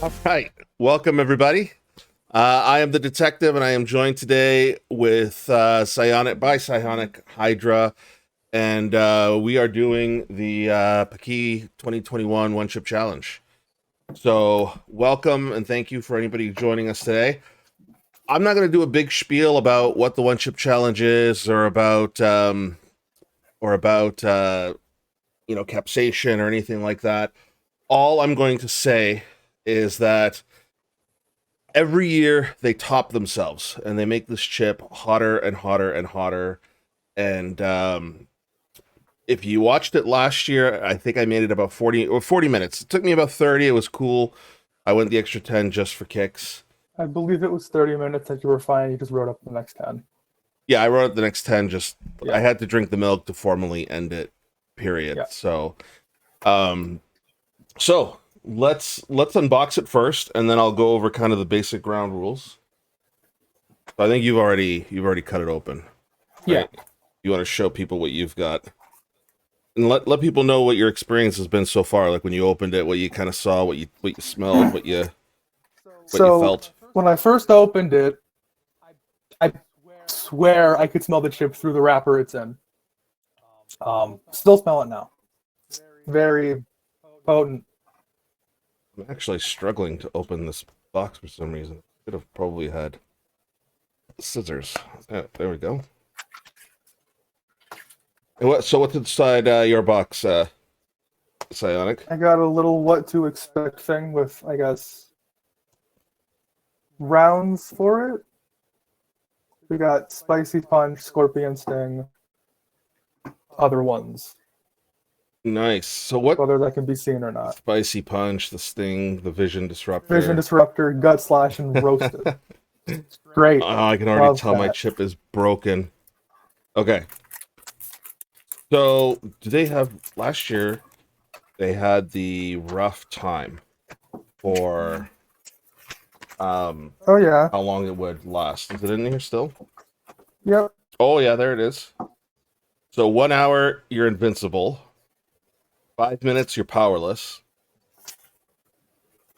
All right, welcome everybody. I am the detective, and I am joined today with PsionicHydra, and we are doing the Paqui 2021 One Chip Challenge. So, welcome and thank you for anybody joining us today. I'm not going to do a big spiel about what the One Chip Challenge is, or about capsation or anything like that. All I'm going to say is that every year they top themselves and they make this chip hotter and hotter and hotter. And if you watched it last year, I think I made it about 40 minutes. It took me about 30. It was cool. I went the extra 10 just for kicks. I believe it was 30 minutes that you were fine. You just wrote up the next 10. Yeah, I wrote the next 10. Yeah. I had to drink the milk to formally end it, period. Yeah. So let's unbox it first, and then I'll go over kind of the basic ground rules. So I think you've already cut it open. Right? Yeah. You want to show people what you've got, and let people know what your experience has been so far. Like when you opened it, what you kind of saw, what you smelled, what you felt. When I first opened it, I swear I could smell the chip through the wrapper it's in. Still smell it now. Very potent. I'm actually struggling to open this box for some reason. Could have probably had scissors. Yeah, there we go. And what's inside your box, Psionic? I got a little what to expect thing with, I guess, rounds for it. We got Spicy Punch, Scorpion Sting, other ones. Nice. So what? Whether that can be seen or not. Spicy Punch, the Sting, the Vision Disruptor. Vision Disruptor, Gut Slash, and Roasted. Great. Oh, I can already tell my chip is broken. Okay. So, do they have... Last year, they had the rough time for... oh, yeah. How long it would last. Is it in here still? Yep. Oh, yeah, there it is. So, 1 hour, you're invincible. 5 minutes, you're powerless.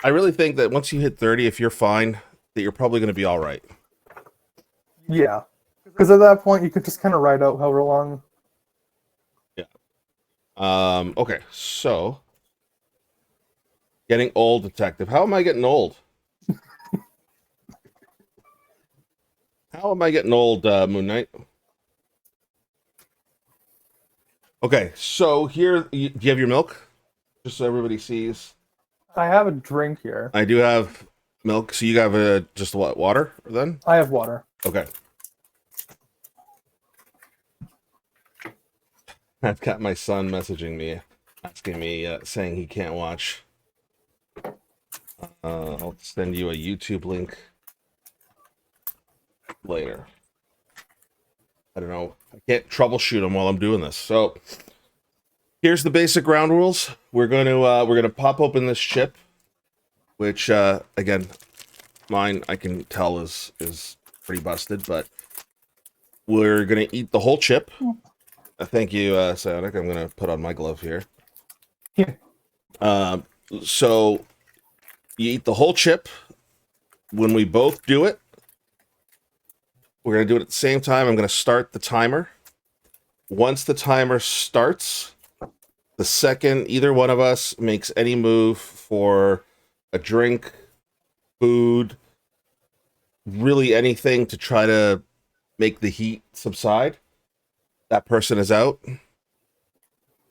I really think that once you hit 30, if you're fine, that you're probably going to be all right. Yeah. Because at that point, you could just kind of ride out however long. Yeah. Okay, so... Getting old, detective. How am I getting old? How am I getting old, Moon Knight? Okay, so here, do you have your milk? Just so everybody sees. I have a drink here. I do have milk. So you have just what, water then? I have water. Okay. I've got my son messaging me, asking me, saying he can't watch. I'll send you a YouTube link later. I don't know. I can't troubleshoot them while I'm doing this. So here's the basic ground rules. We're gonna pop open this chip, which again, mine I can tell is pretty busted, but we're gonna eat the whole chip. Thank you, Psionic. I'm gonna put on my glove here. Yeah. So you eat the whole chip. When we both do it, we're going to do it at the same time. I'm going to start the timer. Once the timer starts, the second either one of us makes any move for a drink, food, really anything to try to make the heat subside, that person is out.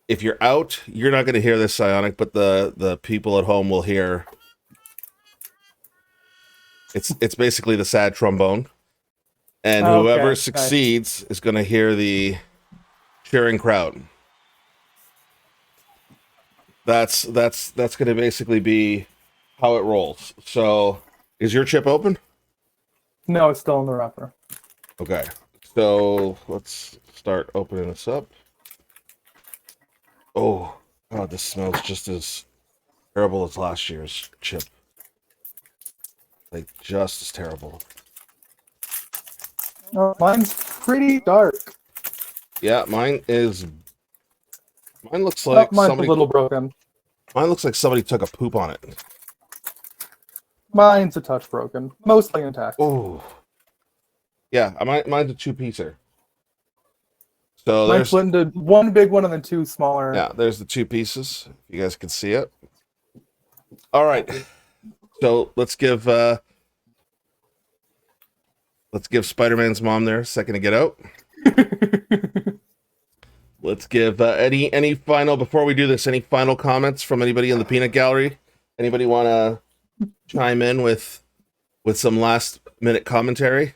If you're out, you're not going to hear this, Psionic, but the people at home will hear. It's basically the sad trombone. And whoever succeeds is going to hear the cheering crowd. That's going to basically be how it rolls. So, is your chip open? No, it's still in the wrapper. Okay. So, let's start opening this up. Oh, God, this smells just as terrible as last year's chip. Like, just as terrible. Mine's pretty dark. Yeah, mine looks like mine's somebody... a little broken. Mine looks like somebody took a poop on it. Mine's a touch broken, mostly intact. Oh, yeah. Mine's a two-piecer. So Mine's there's split into one big one and then two smaller. yeah. There's the two pieces. You guys can see it. All right. So let's give Spider-Man's mom there a second to get out. Let's give any final before we do this. Any final comments from anybody in the peanut gallery? Anybody want to chime in with some last minute commentary?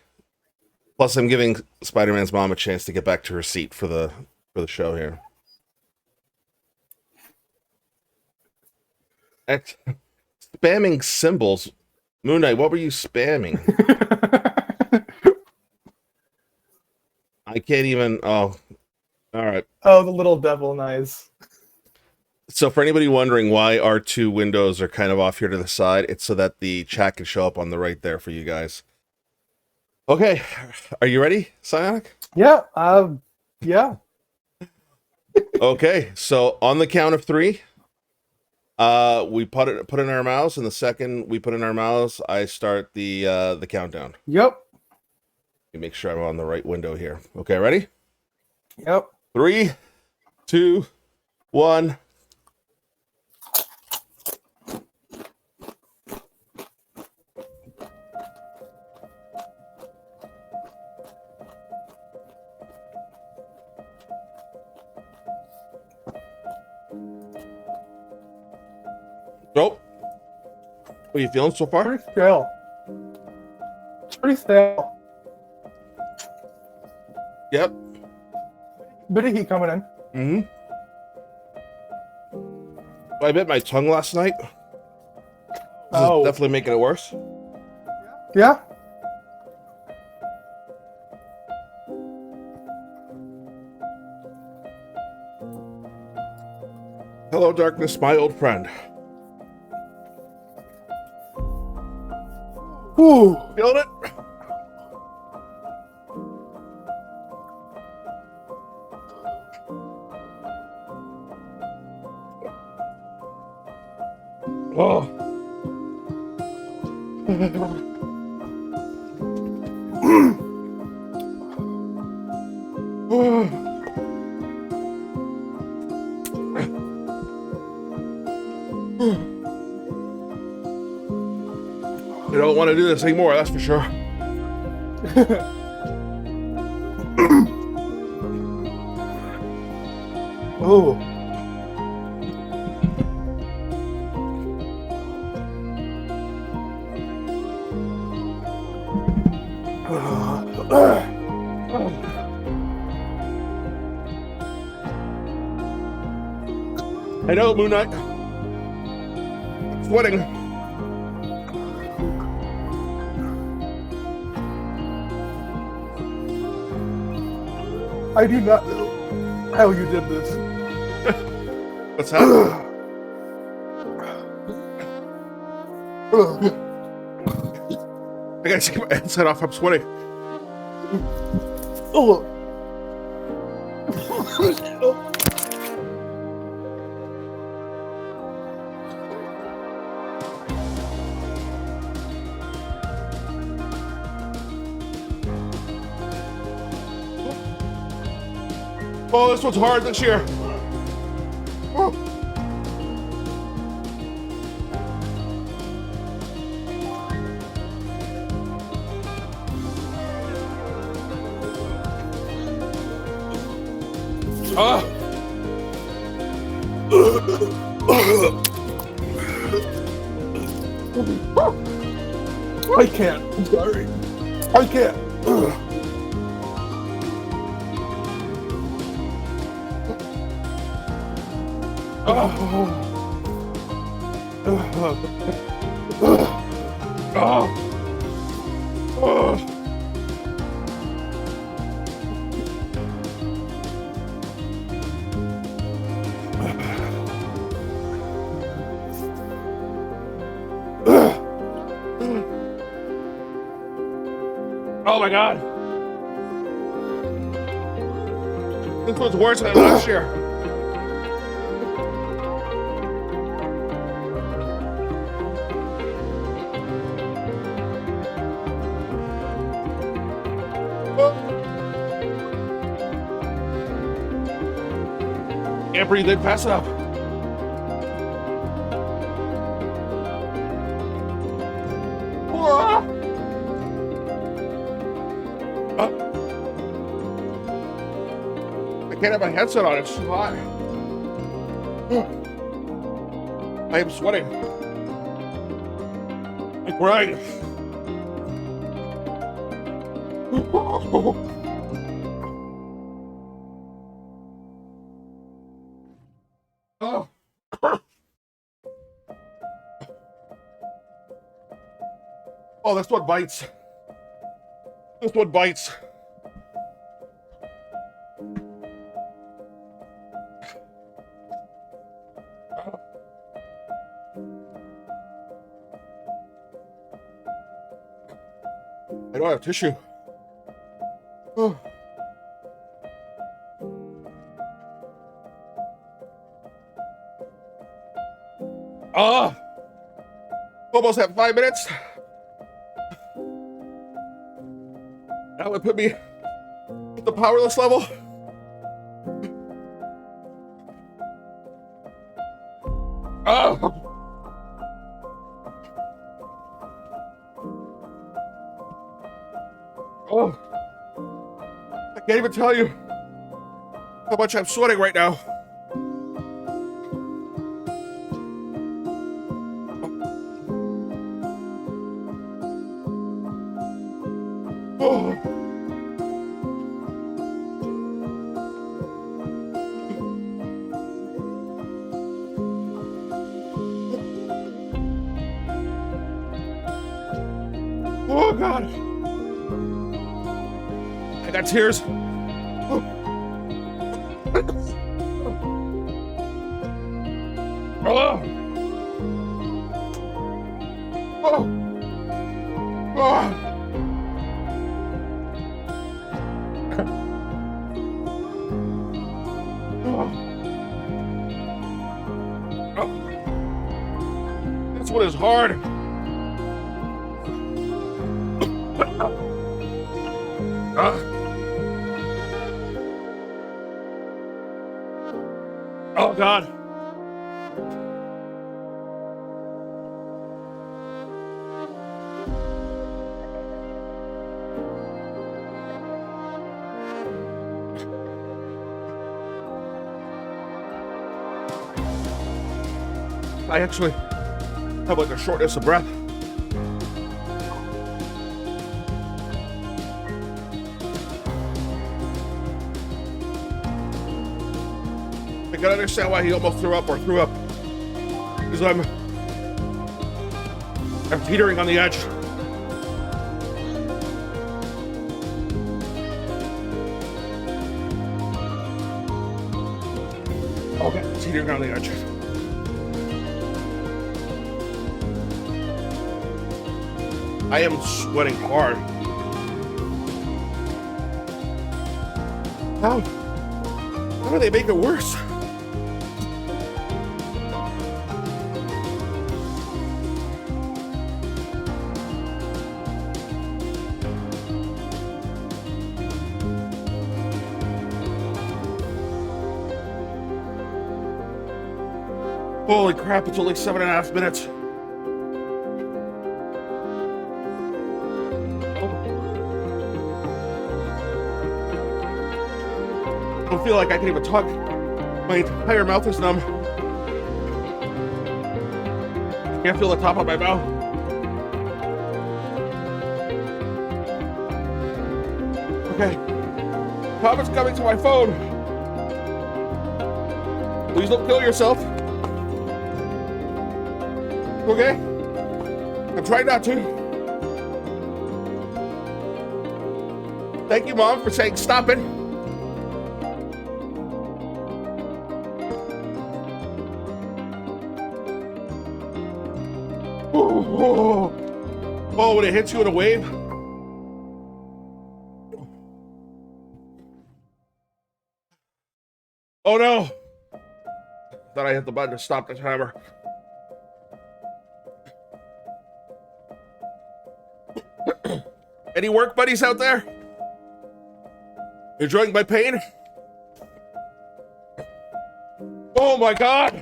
Plus, I'm giving Spider-Man's mom a chance to get back to her seat for the show here. Spamming symbols. Moon Knight, what were you spamming? I can't even. Oh, all right. Oh, the little devil, nice. So for anybody wondering why our two windows are kind of off here to the side, it's so that the chat can show up on the right there for you guys. Okay, are you ready, Psionic? Yeah. Yeah. Okay, so on the count of 3, we put in our mouths, and the second we put in our mouths, I start the countdown. Yep. You make sure I'm on the right window here. Okay, ready? Yep. 3, 2, 1. Nope. What are you feeling so far? Pretty stale. It's pretty stale. Yep. Bit of heat coming in. Mm-hmm. I bit my tongue last night. This is definitely making it worse. Yeah. Hello, darkness, my old friend. Ooh. Feeling it? Oh. I don't want to do this anymore, that's for sure. Oh. I know, Moon Knight. Sweating. I do not know how you did this. What's happening? I gotta take my headset off, I'm sweating. Oh. Oh, this one's hard this year. Oh. Ah. I can't. I'm sorry. I can't. Oh my god. This one's worse than last year. Can't breathe in fast enough. I can't have my headset on, it's too hot. I am sweating. I'm crying. Oh. Oh, this one bites. This one bites. I don't have tissue. Oh. Almost at 5 minutes. That would put me at the powerless level. Oh. Oh. I can't even tell you how much I'm sweating right now. Oh. Oh God. I got tears. Oh. Oh. Oh. Oh. This one is hard. Oh God. I actually have like a shortness of breath. I can understand why he almost threw up or threw up. Because I'm teetering on the edge. Okay, teetering on the edge. I am sweating hard. How do they make it worse? Holy crap, it's only 7.5 minutes. I don't feel like I can even talk. My entire mouth is numb. I can't feel the top of my mouth. Okay. Comments coming to my phone. Please don't kill yourself. Okay? I'm trying not to. Thank you, Mom, for saying stop it. Oh, when it hits you in a wave. Oh no. Thought I hit the button to stop the timer. Any work buddies out there? Enjoying my pain? Oh my god!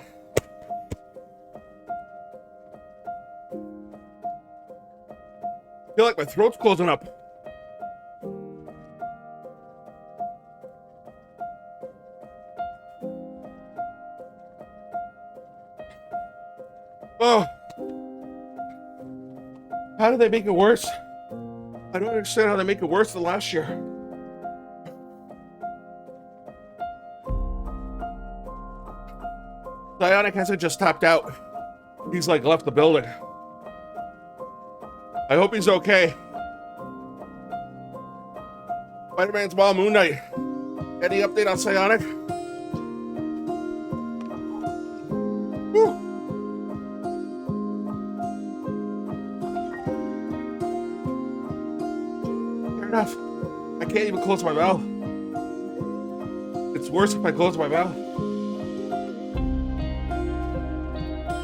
I feel like my throat's closing up. Oh. How did they make it worse? I don't understand how they make it worse than last year. Psionic hasn't just tapped out. He's like left the building. I hope he's okay. Spider-Man's mom, Moon Knight. Any update on Psionic? Whew. Fair enough. I can't even close my mouth. It's worse if I close my mouth.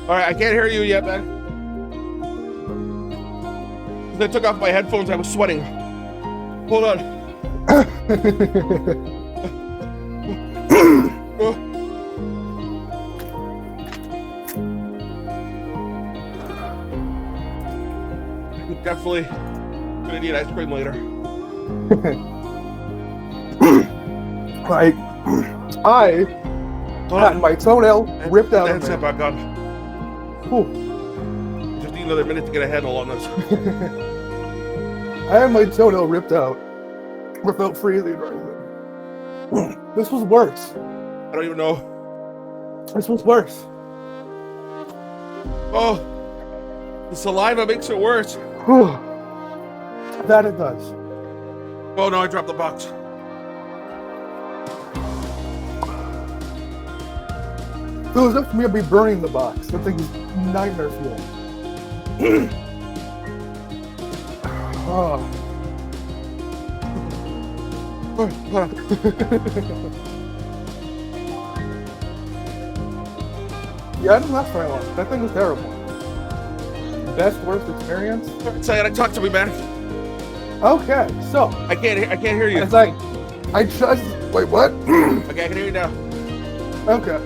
Alright, I can't hear you yet, man. Since I took off my headphones, I was sweating. Hold on. I'm definitely gonna need ice cream later. Like, I had my toenail ripped out of That's me. it, back on. Whew. Just need another minute to get a handle on this. I had my toenail ripped out without freezing or anything. This was worse. I don't even know. This was worse. Oh, the saliva makes it worse. Whew. That it does. Oh no, I dropped the box. It was up to me to be burning the box. That thing is nightmare fuel. Oh. Yeah, I didn't last very long. That thing was terrible. Best, worst experience? Psionic, talk to me, man. Okay, so I can't hear you. it's like I just wait. What? Okay, I can hear you now. Okay.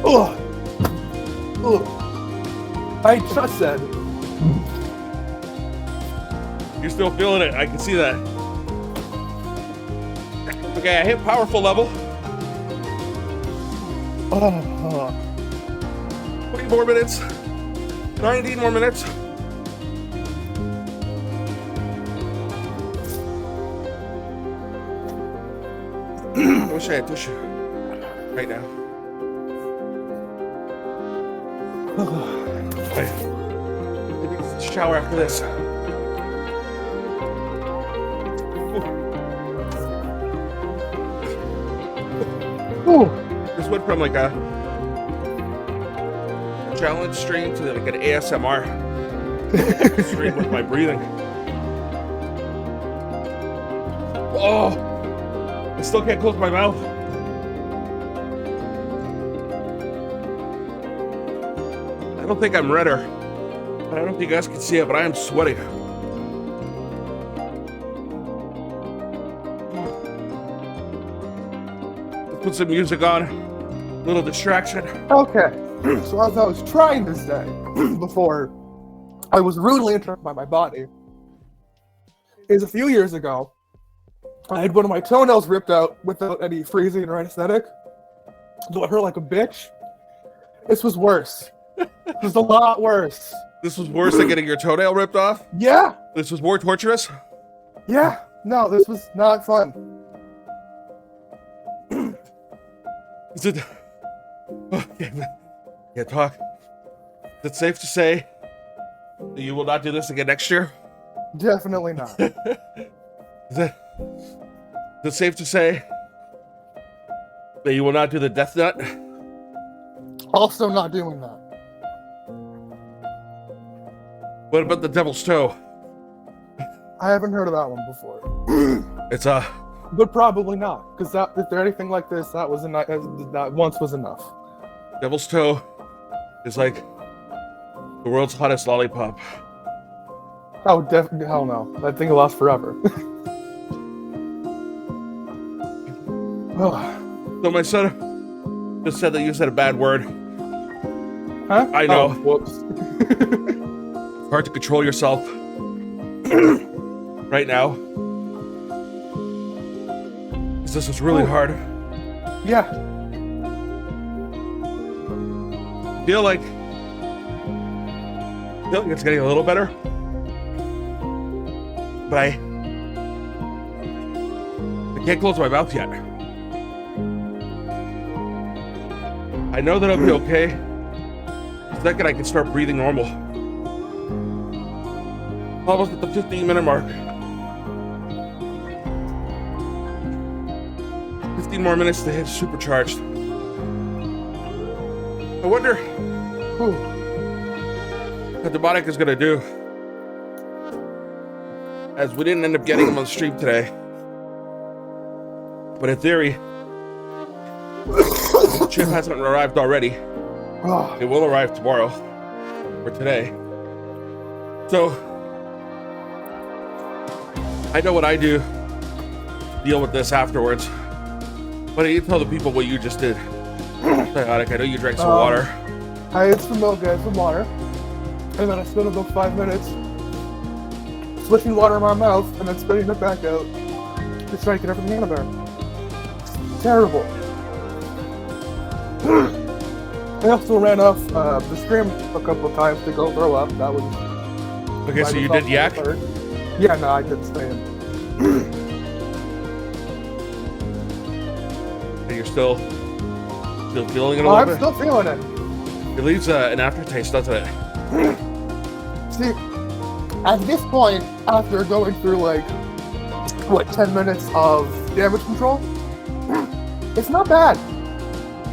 Ugh. Ugh. I just said. You're still feeling it. I can see that. Okay, I hit powerful level. 20 more minutes. 19 more minutes. I wish I had tissue right now. Okay. Maybe shower after this. Ooh. This went from like a challenge stream to like an ASMR stream with my breathing. Oh, I still can't close my mouth. I don't think I'm redder. I don't know if you guys can see it, but I am sweating. Let's put some music on. A little distraction. Okay. So as I was trying to say before I was rudely interrupted by my body, is a few years ago, I had one of my toenails ripped out without any freezing or anesthetic. So it hurt like a bitch. This was worse. This was a lot worse. This was worse than getting your toenail ripped off? Yeah. This was more torturous? Yeah. No, this was not fun. Is it... Oh, can't talk. Is it safe to say that you will not do this again next year? Definitely not. Is it safe to say that you will not do the death nut? Also not doing that. What about the devil's toe? I haven't heard of that one before. It's But probably not, because if there's anything like this, that once was enough. devil's toe is like the world's hottest lollipop. Oh, definitely, hell no. That thing will last forever. So my son just said that you said a bad word. Huh? I know. Oh, whoops. It's hard to control yourself right now. This is really hard. Yeah. Feel like it's getting a little better, but I can't close my mouth yet. I know that I'll be okay the second I can start breathing normal. Almost at the 15-minute mark. 15 more minutes to hit supercharged. I wonder what Demonic is gonna do, as we didn't end up getting him on the stream today. But in theory, the chip hasn't arrived already. It will arrive tomorrow or today. So I know what I do to deal with this afterwards. But I need to tell the people what you just did. Psionic, I know you drank some water. I had some milk, I had some water. And then I spent about 5 minutes swishing water in my mouth and then spitting it back out. Just trying to get everything out of there. It's terrible. I also ran off the stream a couple of times to go throw up. That was... Okay, so you did yak? Yeah, no, I didn't stay in. And you're still feeling it a little bit? I'm still feeling it. It leaves an aftertaste, doesn't it? See, at this point, after going through like, 10 minutes of damage control, it's not bad.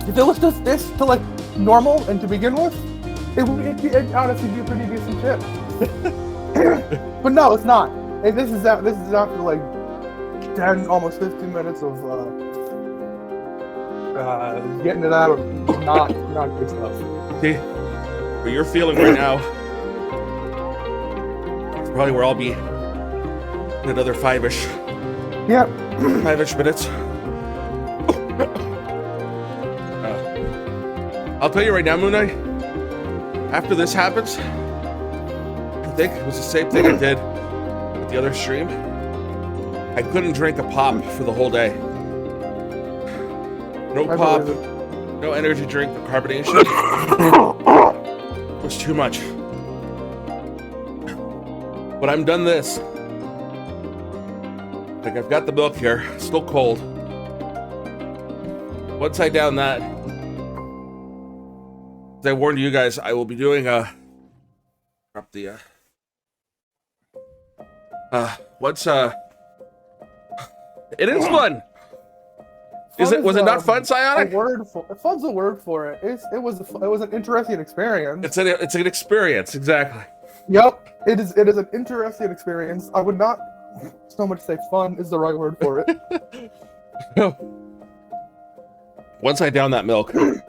If it was just this to like normal and to begin with, it'd honestly be a pretty decent chip. But no, it's not. And this is after like 10, almost 15 minutes of getting it out of not good stuff. See, what you're feeling right now is probably where I'll be in another 5-ish. Yep. 5-ish minutes. I'll tell you right now, Moon Knight, after this happens, I think it was the same thing I did with the other stream. I couldn't drink a pop for the whole day. No pop, no energy drink, the carbonation. It was too much. But I'm done this. Like, I've got the milk here, still cold. Once I down that, as I warned you guys, I will be doing drop the it is fun. Was it not fun, Psionic? Fun's a word for it. It was an interesting experience. It's an experience, exactly. Yep, it is an interesting experience. I would not so much say fun is the right word for it. Once I down that milk, I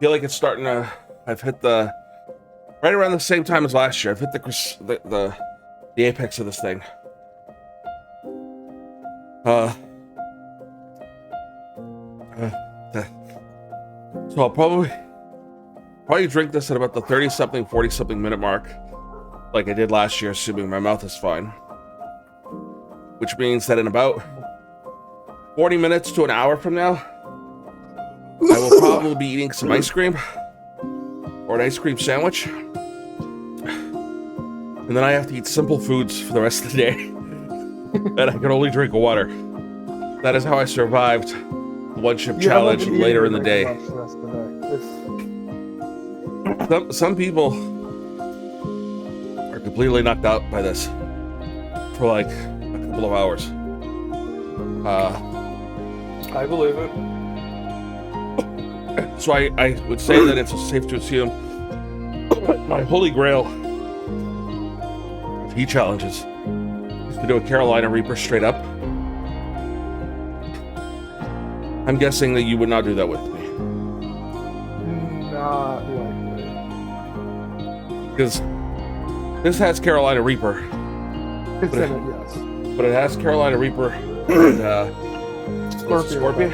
feel like it's starting to. I've hit the right around the same time as last year. I've hit the apex of this thing. So I'll probably drink this at about the 30-something, 40-something minute mark, like I did last year, assuming my mouth is fine. Which means that in about 40 minutes to an hour from now, I will probably be eating some ice cream or an ice cream sandwich. And then I have to eat simple foods for the rest of the day. And I can only drink water. That is how I survived the One Chip challenge later in the day. Some people are completely knocked out by this for like a couple of hours. I believe it. So I would say that it's safe to assume my holy grail of heat challenges is to do a Carolina Reaper straight up. I'm guessing that you would not do that with me. Not likely. Because this has Carolina Reaper. It's in it, yes. But it has Carolina Reaper and Scorpion.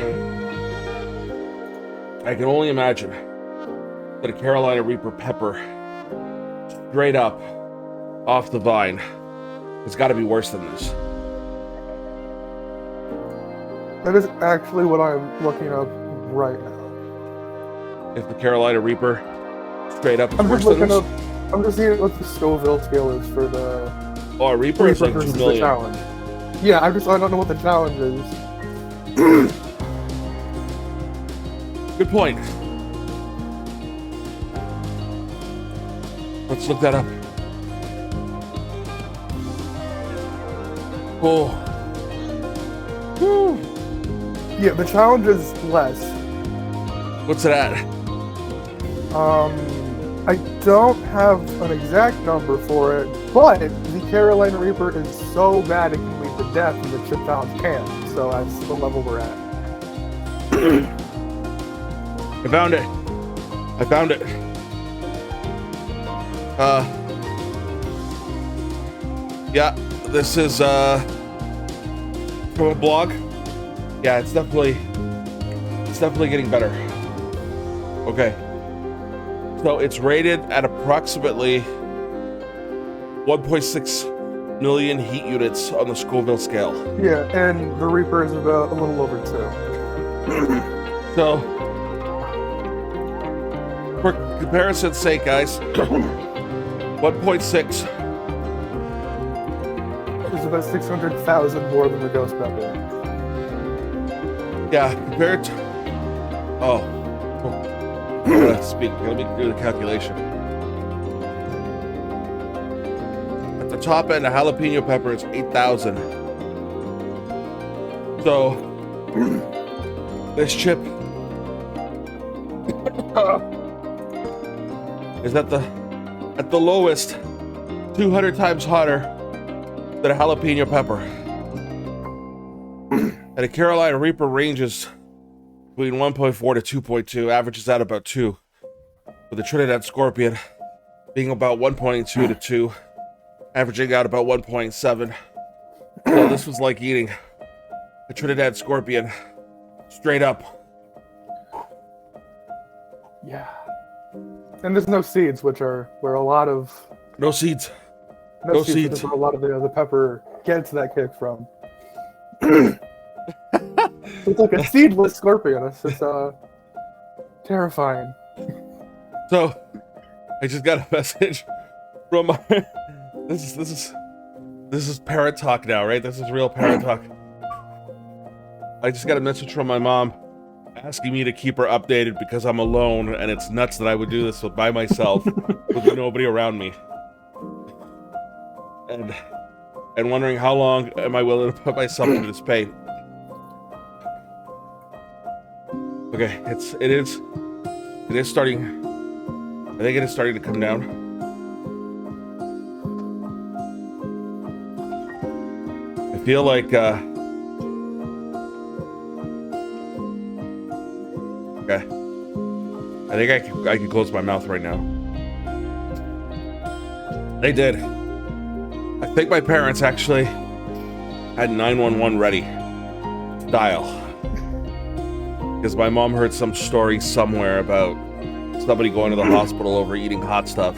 I can only imagine that a Carolina Reaper pepper straight up off the vine has got to be worse than this. That is actually what I'm looking up right now. If the Carolina Reaper straight up is I'm worse just than looking this. up. I'm just seeing what the Scoville scale is for the Oh, a Reaper is like 2 versus the million. challenge. Yeah, I don't know what the challenge is. Good point. Let's look that up. Oh. Woo. Yeah, the challenge is less. What's it at? I don't have an exact number for it, but the Carolina Reaper is so bad it can lead to death, and the chip challenge can't. So that's the level we're at. I found it. Yeah, this is from a blog. Yeah, it's definitely getting better. Okay. So it's rated at approximately 1.6 million heat units on the Scoville scale. Yeah, and the Reaper is about a little over 2. So, for comparison's sake, guys, 1.6 is about 600,000 more than the Ghost Pepper. Yeah, compared to... Oh. Let me do the calculation. At the top end, a jalapeno pepper is 8,000. So, this chip is at the lowest 200 times hotter than a jalapeno pepper. And a Carolina Reaper ranges between 1.4 to 2.2, averages out about 2, with the Trinidad Scorpion being about 1.2 to 2, averaging out about 1.7. So this was like eating a Trinidad Scorpion straight up. Yeah. And there's no seeds, which are where a lot of... No seeds. No which seeds. is where a lot of the pepper gets that kick from. It's like a seedless scorpion. It's just terrifying. So I just got a message from my this is parent talk now, right? This is real parent talk. I just got a message from my mom asking me to keep her updated because I'm alone, and it's nuts that I would do this by myself with nobody around me. And wondering how long am I willing to put myself through this pain. Okay, it is starting. I think it is starting to come down. I feel like okay. I think I can close my mouth right now. They did. I think my parents actually had 911 ready to dial. Because my mom heard some story somewhere about somebody going to the hospital over eating hot stuff,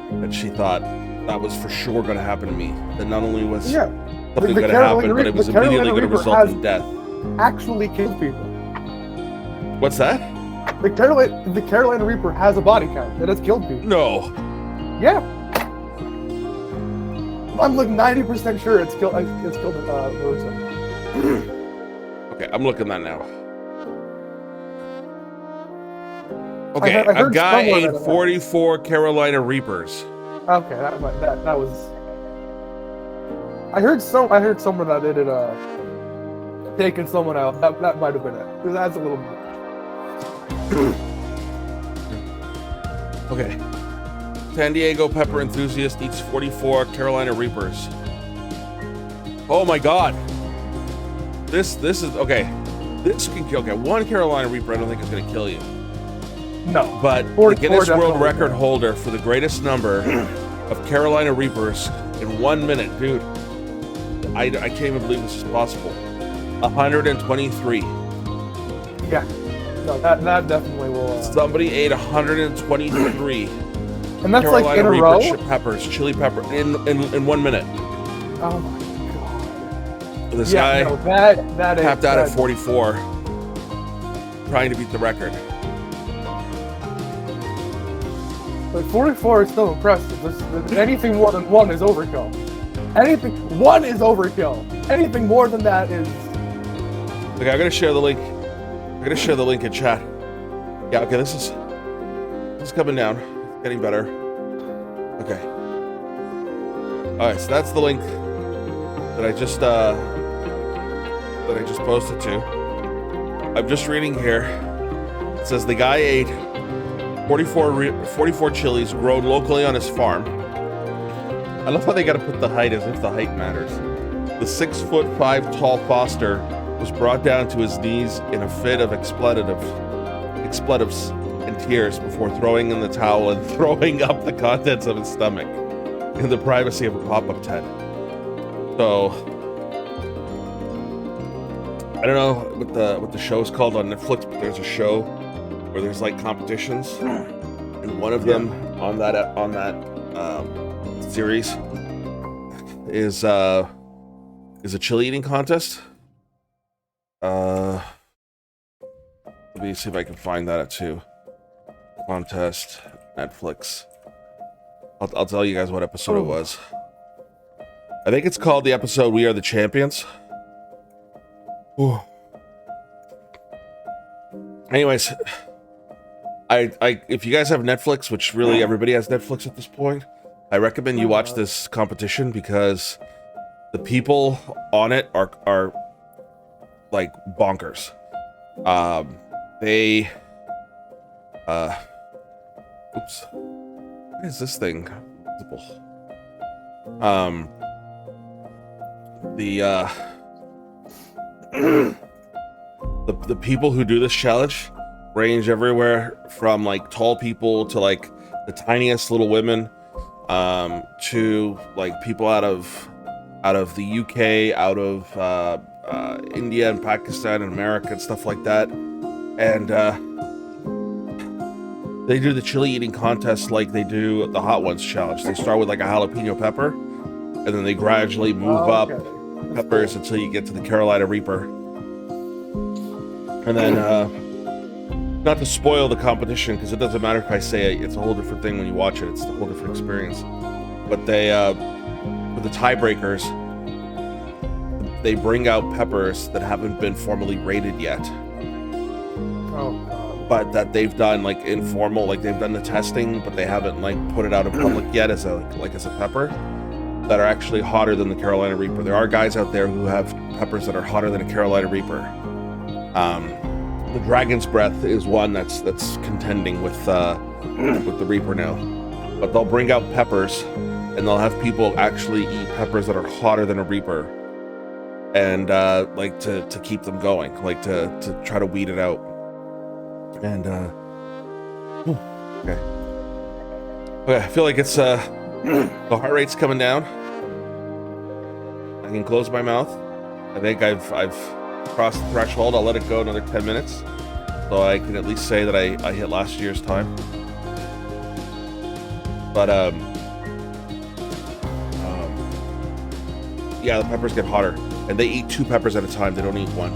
and she thought that was for sure going to happen to me. That not only was something going to happen, but it was immediately going to result in death. Actually kills people. What's that? The Carolina Reaper has a body count. It has killed people. No. Yeah. I'm like 90% sure it's killed a person. Okay, I'm looking at that now. I Okay, heard a guy ate that 44 Carolina Reapers. Okay, that was. I heard someone that did it taking someone out. That might have been it. That's a little much. Okay. San Diego pepper enthusiast eats 44 Carolina Reapers. Oh my god. This is okay. This can kill. Okay, one Carolina Reaper I don't think is going to kill you. No. But the Guinness World Record holder for the greatest number of Carolina Reapers in 1 minute, dude. I can't even believe this is possible. 123. Yeah. No, that definitely will. Somebody ate 123 And that's Carolina like in a Reaper row. peppers, chili pepper, in 1 minute. Oh my god. This Yeah, guy no, that tapped out that, at 44, trying to beat the record. But 44 is still impressive. Anything more than 1 is overkill. One is overkill. Anything more than that is. Okay, I'm gonna share the link. I'm gonna share the link in chat. Yeah, okay, this is coming down. It's getting better. Okay. Alright, so that's the link that I just posted to. I'm just reading here. It says the guy ate 44 chilies grown locally on his farm. I love how they gotta put the height as if the height matters. The 6'5" tall Foster was brought down to his knees in a fit of expletives and tears before throwing in the towel and throwing up the contents of his stomach in the privacy of a pop-up tent. So I don't know what the show's called on Netflix, but there's a show where there's like competitions, and one of them on that series is a chili eating contest. Let me see if I can find that too. Contest, Netflix. I'll tell you guys what episode it was. I think it's called the episode "We Are the Champions." Ooh. Anyways, I if you guys have Netflix, which really everybody has Netflix at this point, I recommend you watch this competition because the people on it are like bonkers. Oops. Why is this thing visible? The people who do this challenge range everywhere from like tall people to like the tiniest little women, to like people out of the UK, out of India and Pakistan and America and stuff like that. And they do the chili eating contest like they do the Hot Ones challenge. They start with like a jalapeno pepper, and then they gradually move up peppers until you get to the Carolina Reaper. And then, not to spoil the competition, because it doesn't matter if I say it, it's a whole different thing when you watch it. It's a whole different experience. But they, for the tiebreakers, they bring out peppers that haven't been formally rated yet. Oh. But that they've done like informal, like they've done the testing, but they haven't like put it out in public yet as a pepper that are actually hotter than the Carolina Reaper. There are guys out there who have peppers that are hotter than a Carolina Reaper. The Dragon's Breath is one that's contending with the Reaper now. But they'll bring out peppers, and they'll have people actually eat peppers that are hotter than a Reaper, and like to keep them going, like to try to weed it out. And okay, I feel like it's the heart rate's coming down. I can close my mouth. I think I've crossed the threshold. I'll let it go another 10 minutes, so I can at least say that I hit last year's time. But yeah, the peppers get hotter, and they eat 2 peppers at a time. They don't eat 1,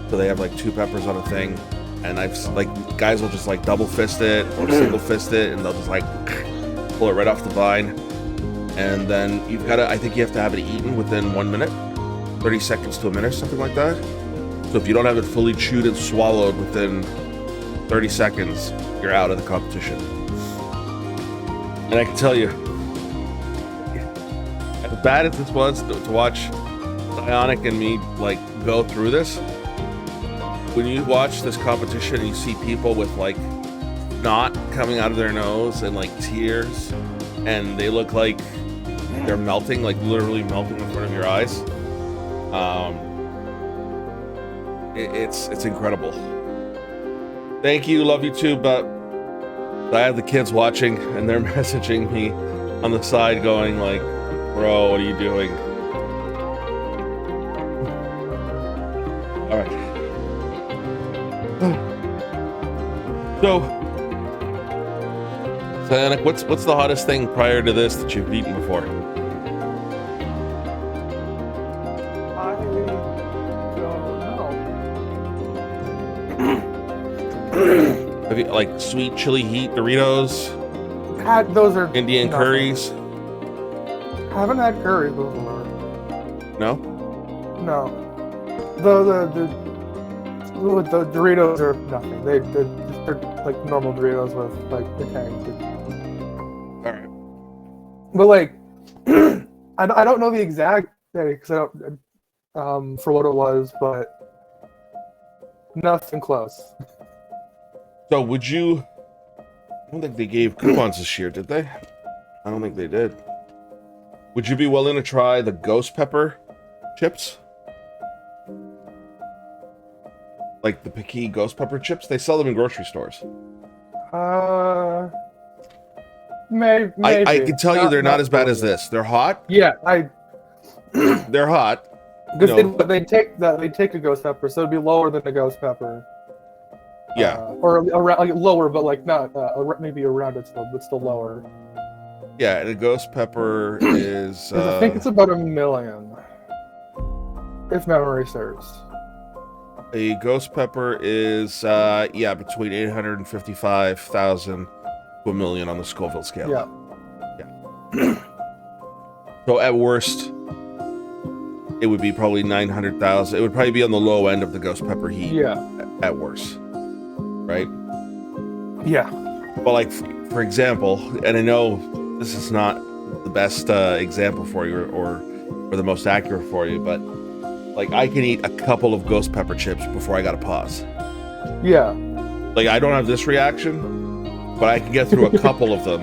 so they have like 2 peppers on a thing. And guys will just like double fist it or single fist it, and they'll just like pull it right off the vine. And then I think you have to have it eaten within 1 minute, 30 seconds to a minute, something like that. So if you don't have it fully chewed and swallowed within 30 seconds, you're out of the competition. And I can tell you, as bad as this was to watch Psionic and me like go through this, when you watch this competition and you see people with like snot coming out of their nose and like tears, and they look like they're melting, like literally melting in front of your eyes, it's incredible. Thank you, love you too, but I have the kids watching and they're messaging me on the side going like, bro, what are you doing? So, Psionic, what's the hottest thing prior to this that you've eaten before? I don't know. Have you like sweet chili heat Doritos, Those are Indian nothing. curries? Haven't had curries before. No. No. The Doritos are nothing. They're like normal Doritos with like the tangs. All right. But like, I don't know the exact thing because I don't for what it was, but nothing close. So would you? I don't think they gave coupons this year, did they? I don't think they did. Would you be willing to try the ghost pepper chips? Like the Paqui ghost pepper chips? They sell them in grocery stores. Maybe. I can tell you they're not as bad as this. They're hot. Yeah, They're hot. because they take a ghost pepper, so it'd be lower than the ghost pepper. Yeah. Or around, like lower, but like not maybe around it still, but still lower. Yeah, and a ghost pepper is. I think it's about 1 million, if memory serves. A ghost pepper is between 855,000 to 1 million on the Scoville scale. Yeah. So at worst, it would be probably 900,000. It would probably be on the low end of the ghost pepper heat. Yeah. At worst, right? Yeah. But like, for example, and I know this is not the best example for you or the most accurate for you, but like I can eat a couple of ghost pepper chips before I gotta pause. Yeah. Like I don't have this reaction, but I can get through a couple of them.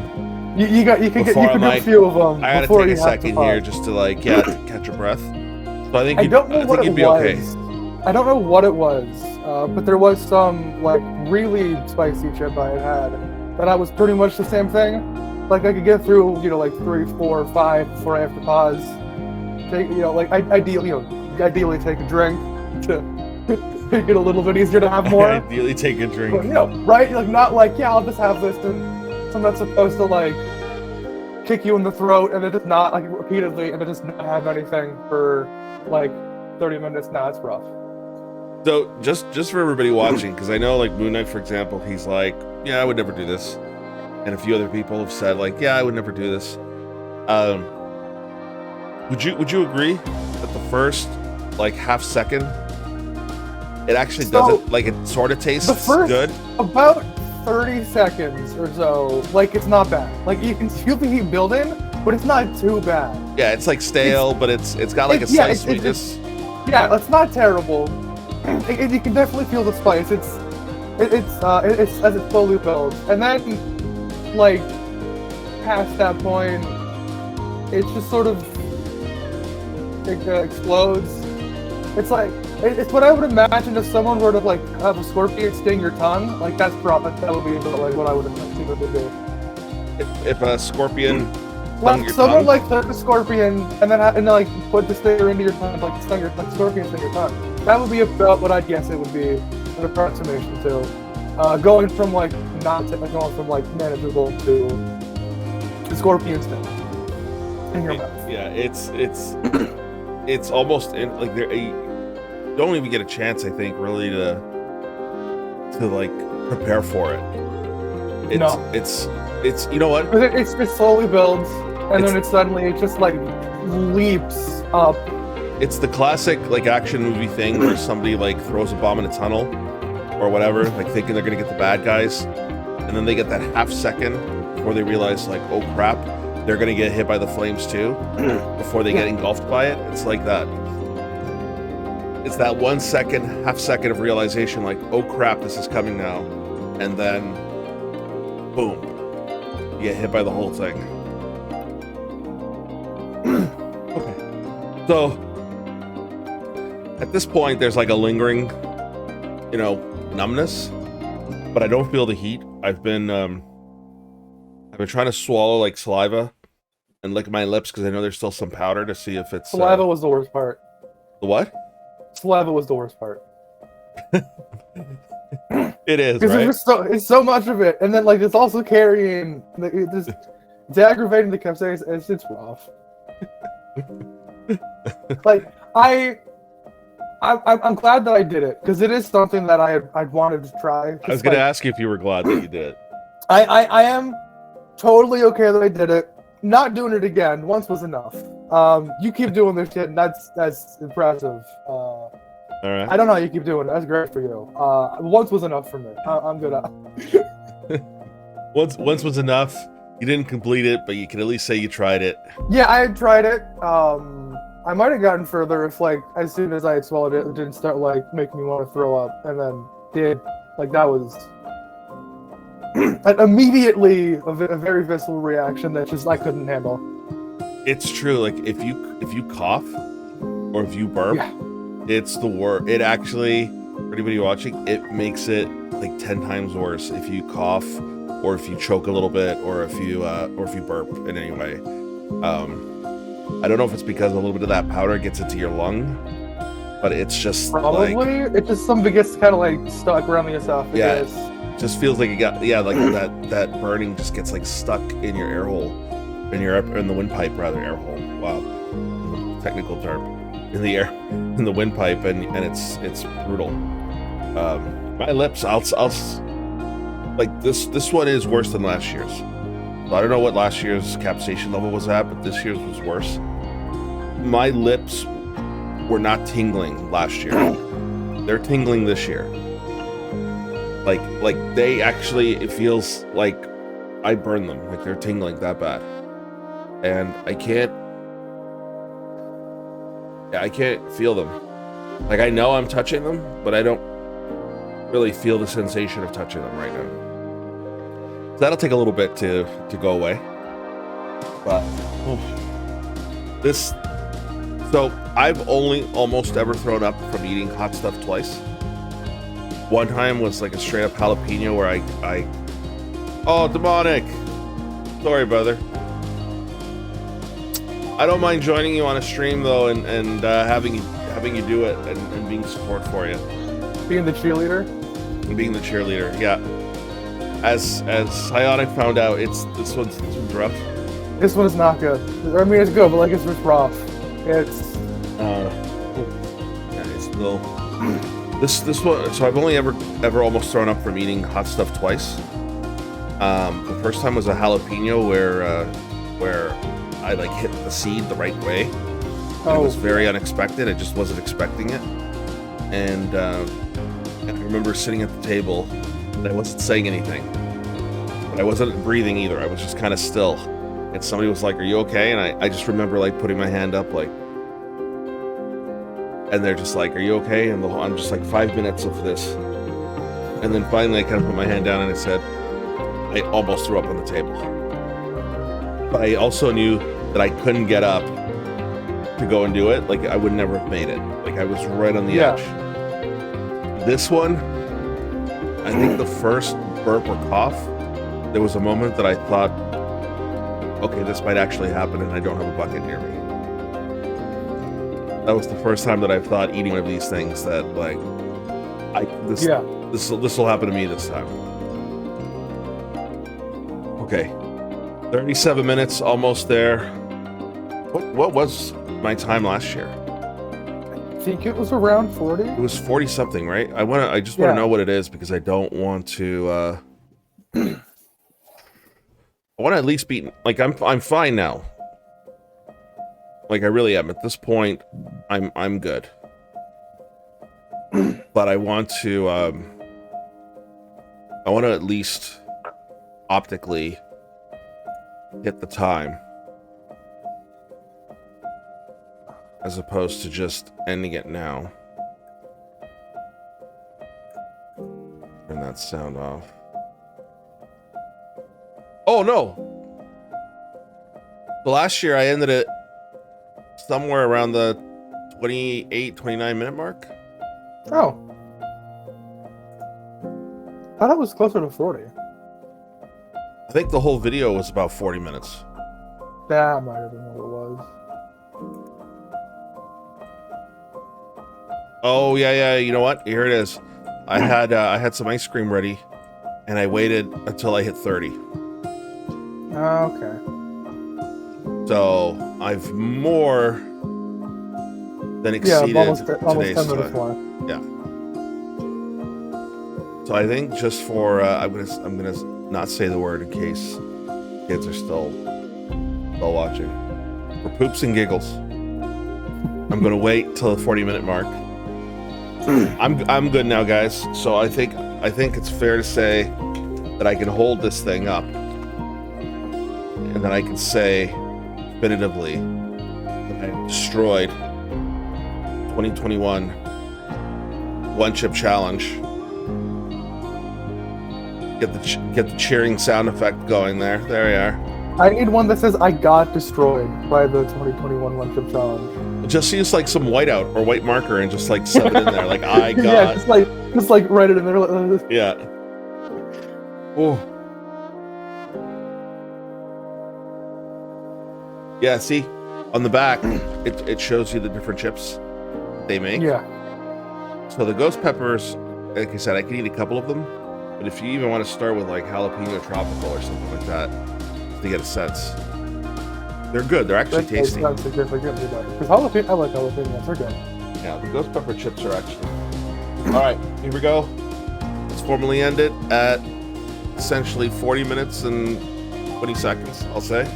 You can get a few of them. I gotta before take a you have to second pause. here just to like catch your breath. So I think I don't know I what think it you'd be was. okay. I don't know what it was, but there was some like really spicy chip I had that I was pretty much the same thing. Like I could get through, like 3, 4, 5 before I have to pause. Take, ideally take a drink to make it a little bit easier to have more. Ideally take a drink. But, right? Like not like I'll just have this, and so I'm not supposed to like kick you in the throat and then just not like repeatedly and then just not have anything for like 30 minutes. Now it's rough. So just for everybody watching, because I know like Moon Knight, for example, he's like, yeah, I would never do this, and a few other people have said like, yeah, I would never do this. Would you agree that the first like half second, it actually doesn't like it sort of tastes good? About 30 seconds or so, like it's not bad. Like you can feel the heat building, but it's not too bad. Yeah, it's like stale, but it's got like a slight sweetness. Yeah, it's not terrible. You can definitely feel the spice. It's as it slowly builds, and then like past that point, it just sort of explodes. It's like it's what I would imagine if someone were to like have a scorpion sting your tongue. Like that would be about, like what I would assume it would be. If a scorpion Like someone like took a scorpion and then like put the stinger into your tongue, like stung your scorpion sting your tongue. That would be about what I'd guess it would be an approximation to. Going from like manageable to the scorpion sting in your mouth. Yeah, it's almost like you don't even get a chance, I think, really to like prepare for it. It's you know what? It slowly builds, and then it just like leaps up. It's the classic like action movie thing where somebody like throws a bomb in a tunnel or whatever, like thinking they're gonna get the bad guys, and then they get that half second before they realize like, oh crap, they're gonna get hit by the flames too, before they get engulfed by it. It's like that. It's that 1 second, half second of realization, like, oh crap, this is coming now, and then, boom, you get hit by the whole thing. Okay, so at this point, there's like a lingering, numbness, but I don't feel the heat. I've been trying to swallow like saliva and lick my lips because I know there's still some powder to see if it's Saliva was the worst part. The what? Saliva was the worst part. It is, Because right? it's so much of it, and then like it's also carrying. Like, it's aggravating to keep saying it's rough. Like I'm glad that I did it because it is something that I'd wanted to try. I was gonna ask you if you were glad that you did it. I am totally okay that I did it. Not doing it again. Once was enough. You keep doing this shit, and that's impressive. All right. I don't know how you keep doing it. That's great for you. Once was enough for me. I'm good at. Once was enough. You didn't complete it, but you can at least say you tried it. Yeah, I had tried it. I might have gotten further if, like, as soon as I had swallowed it, it didn't start, like, making me want to throw up. And then did. Like, that was immediately a very visceral reaction that just I couldn't handle. It's true. Like, if you cough or if you burp, Yeah. it's the worst. It actually, for anybody watching, it makes it, like, 10 times worse if you cough or if you choke a little bit or if you burp in any way. I don't know if it's because a little bit of that powder gets into your lung, but it's just Probably. like, It's just some of it gets kind of, like, stuck around the esophagus. yeah, just feels like it got, yeah, like that burning just gets like stuck in your air hole, in the windpipe rather, air hole. Wow, technical term, in the windpipe, and it's brutal. My lips, I'll like this one is worse than last year's. So I don't know what last year's capsaicin level was at, but this year's was worse. My lips were not tingling last year. They're tingling this year. Like they actually, it feels like I burned them. Like they're tingling that bad. And I can't feel them. Like I know I'm touching them, but I don't really feel the sensation of touching them right now. So that'll take a little bit to go away. But so I've only almost ever thrown up from eating hot stuff twice. One time was like a straight up jalapeno where I oh, demonic. Sorry, brother. I don't mind joining you on a stream though, and having you do it and being support for you. Being the cheerleader? And being the cheerleader, yeah. As Psionic found out, this one's rough. This one is not good. I mean, it's good, but like it's just rough. It's yeah, it's a little. This one. So I've only ever almost thrown up from eating hot stuff twice. The first time was a jalapeno where I like hit the seed the right way. It was very unexpected. I just wasn't expecting it, and I remember sitting at the table. And I wasn't saying anything, but I wasn't breathing either. I was just kind of still. And somebody was like, "Are you okay?" And I just remember like putting my hand up, like, and they're just like, "Are you okay?" And I'm just like 5 minutes of this, and then finally I kind of put my hand down and I said, I almost threw up on the table. But I also knew that I couldn't get up to go and do it. Like I would never have made it. Like I was right on the edge. This one, I think the first burp or cough, there was a moment that I thought, okay, this might actually happen and I don't have a bucket near me. That was the first time that I've thought eating one of these things that like, this will happen to me this time. Okay, 37 minutes, almost there. What was my time last year? I think it was around 40. It was 40 something, right? I just want to know what it is because I don't want to. I want to at least be like I'm fine now. Like I really am at this point. I'm good. But I want to. I want to at least optically hit the time, as opposed to just ending it now. Turn that sound off. Oh no! The last year I ended it somewhere around the 28, 29 minute mark. Oh. I thought it was closer to 40. I think the whole video was about 40 minutes. That might have been what it was. Oh yeah. You know what? Here it is. I had some ice cream ready, and I waited until I hit 30. Okay. So I've more than Yeah, exceeded almost 10 today's minutes time. more. Yeah. So I think just for I'm gonna not say the word in case kids are still watching. For poops and giggles, I'm gonna wait till the 40-minute mark. I'm good now, guys. So I think it's fair to say that I can hold this thing up, and then I can say definitively that I destroyed 2021 One Chip Challenge. Get the cheering sound effect going there. There we are. I need one that says I got destroyed by the 2021 One Chip Challenge. Just use like some whiteout or white marker and just like sub it in there. Like I got. Yeah, just like write it in there. Yeah. Oh. Yeah. See, on the back, it shows you the different chips they make. Yeah. So the ghost peppers, like I said, I can eat a couple of them, but if you even want to start with like jalapeno tropical or something like that, to get a sense, they're good. They're actually tasty. That's significantly better. Because I like jalapenos. They're good. Yeah, the ghost pepper chips are actually. All right, here we go. Let's formally end it at essentially 40 minutes and 20 seconds, I'll say.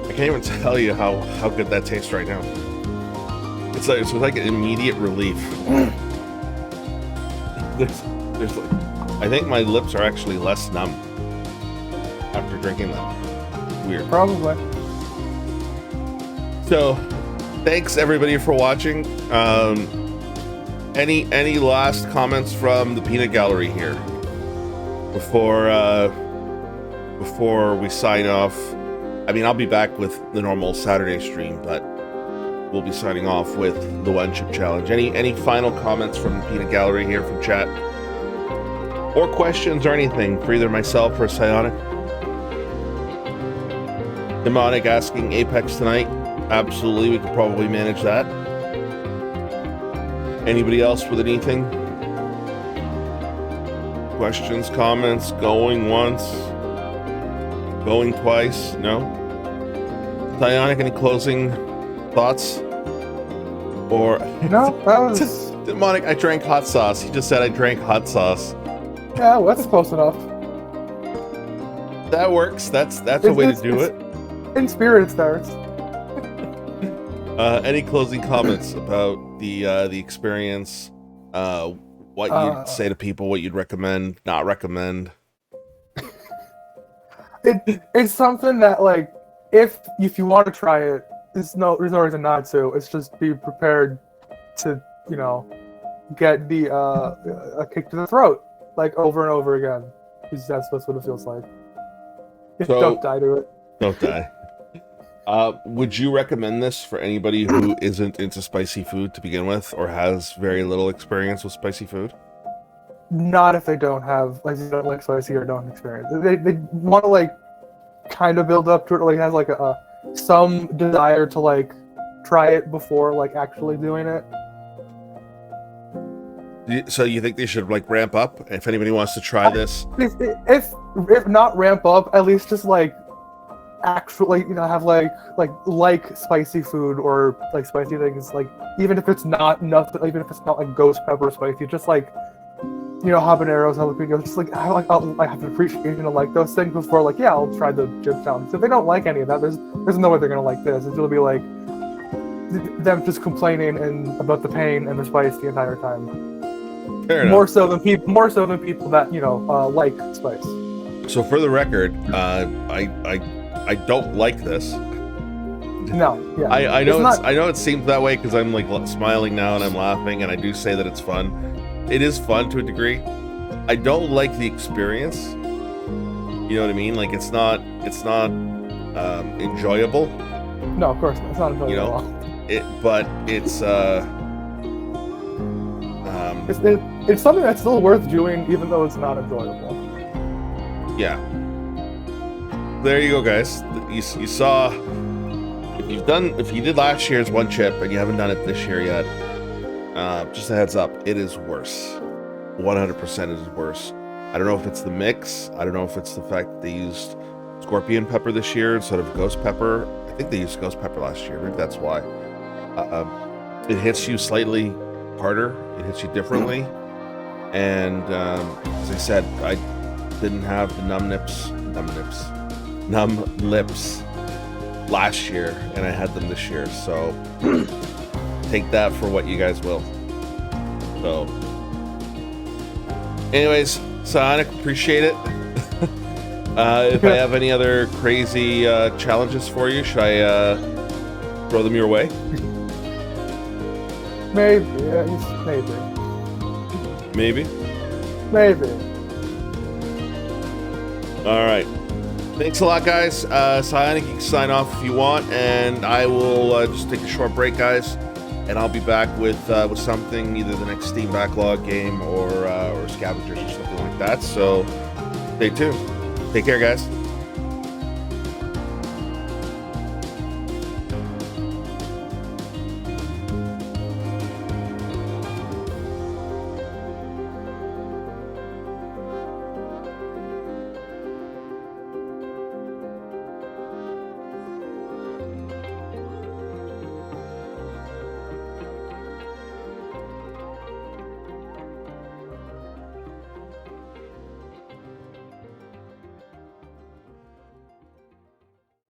I can't even tell you how good that tastes right now. It's like an immediate relief. There's like, I think my lips are actually less numb after drinking them. Weird. Probably. So, thanks everybody for watching. Any last comments from the peanut gallery here before we sign off? I mean, I'll be back with the normal Saturday stream, but we'll be signing off with the One Chip Challenge. Any final comments from the peanut gallery here from chat? Or questions or anything for either myself or Psionic? Demonic asking Apex tonight. Absolutely, we could probably manage that. Anybody else with anything? Questions, comments, going once, going twice? No? Psionic, any closing thoughts? Or No, that was... Demonic, I drank hot sauce. He just said I drank hot sauce. Yeah, well, that's close enough. That works. That's a way to do it. In spirit, it starts. Any closing comments about the experience? What you'd say to people? What you'd recommend? Not recommend? It's something that, like, if you want to try it, there's no reason not to. It's just be prepared to, get a kick to the throat, like, over and over again. Because that's what it feels like. So, don't die to it. Don't die. Would you recommend this for anybody who isn't into spicy food to begin with, or has very little experience with spicy food? Not if they don't have, like, they don't like spicy or don't experience. They want to, like, kind of build up to it, or like has like some desire to like try it before like actually doing it. So you think they should like ramp up if anybody wants to try this? If not ramp up, at least just like actually have like spicy food or like spicy things, like even if it's not nothing, even if it's not like ghost pepper spicy, just like habaneros, jalapenos, just like I have an appreciation of like those things before like I'll try the chip challenge. So if they don't like any of that, there's no way they're gonna like this. It's gonna be like them just complaining about the pain and the spice the entire time. Fair enough. More so than people that like spice. So for the record, I don't like this. No, yeah. I know it seems that way because I'm like smiling now and I'm laughing and I do say that it's fun. It is fun to a degree. I don't like the experience. You know what I mean? Like it's not enjoyable. No, of course not. It's not enjoyable at all. But it's It's something that's still worth doing, even though it's not enjoyable. Yeah. There you go, guys. You saw. If you did last year's one chip and you haven't done it this year yet, just a heads up, it is worse. 100% it is worse. I don't know if it's the mix. I don't know if it's the fact that they used scorpion pepper this year instead of ghost pepper. I think they used ghost pepper last year. Maybe that's why. It hits you slightly harder. It hits you differently. And as I said, I didn't have the numb lips last year, and I had them this year. So take that for what you guys will. So, anyways, Sonic, appreciate it. If I have any other crazy challenges for you, should I throw them your way? Maybe, yeah, maybe. Maybe? All right. Thanks a lot, guys. Psionic, you can sign off if you want, and I will just take a short break, guys, and I'll be back with something, either the next Steam backlog game or scavengers or something like that. So stay tuned. Take care, guys.